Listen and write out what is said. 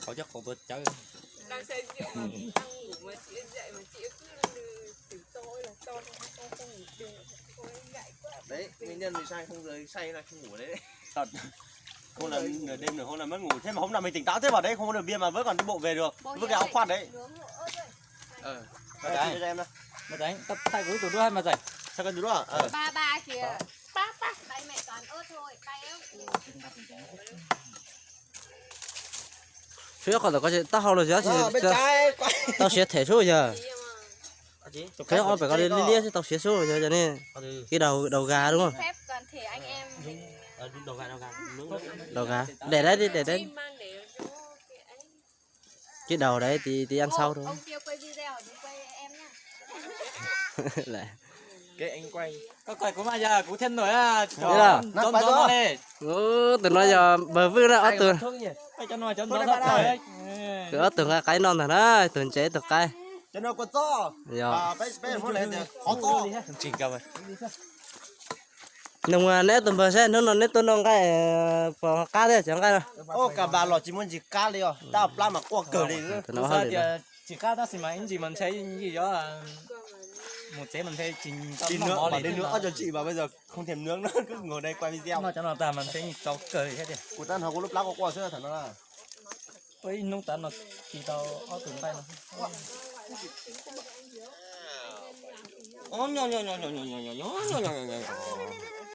Có chắc có bớt cháu. Đang say rượu mà đang ngủ mà chị dậy mà chị cứ từ tối là to không ngủ được. Ôi ngại quá. Đấy, nguyên nhân vì say không rời say là không ngủ đấy. Thật. Không là nửa đêm nửa hôm là mất ngủ. Thế mà hôm nào mình tỉnh táo thế vào đấy không có được bia mà vẫn còn đi bộ về được. Vứt cái áo khoác đấy. Đấy, cho em đâu. Mà đánh tập tay của tụi đứa mà dậy. Sao cần đứa à? Ba kìa. Ba. Đây mẹ toàn ớt thôi. Tay ớt. phía còn là có tao học rồi chứ Bên trái quay. tao sẽ thể số giờ Chị. cái họ phải có đi lia chứ tao sẽ số rồi cho nên cái đầu gà đúng không Phép toàn thể anh em mình. Đầu gà. đầu gà để đấy đi để đấy Mang để cho cái ấy. cái đầu đấy thì ăn sau thôi Ông kia quay video thì quay em nhá. lại Cái anh quay. Có quay của mà giờ cũng thêm nổi à. Thế nào? Chón nó lên. từ nói giờ bờ vư ra ở từ Phải cho nó chón nó thật rồi. ở từ cái non thật đấy từ chế từ cái Cho nó quật to. rồi Bây muốn lên thì khó to. Chỉnh cả vậy. nhưng nếu từ bờ xe nó nếu tôi nông cái phò cá thế chẳng cái đâu Ô cả bà lọ chỉ muốn gì cá đi à? Tao plan mà qua cờ đi. từ nó hơi được Chỉ cá ta xí mà anh chị mình thấy gì đó là một chế mình thấy trình Đi nữa mà đi nữa cho chị mà bây giờ không thèm nướng nữa cứ ngồi đây quay video. nó cho nó ta mình thấy tao cười hết rồi. Của tan họ có lúc lắc có qua xưa thật nó là. Với nông tán nó thì tao ở tuần tay nó. Nhỏ.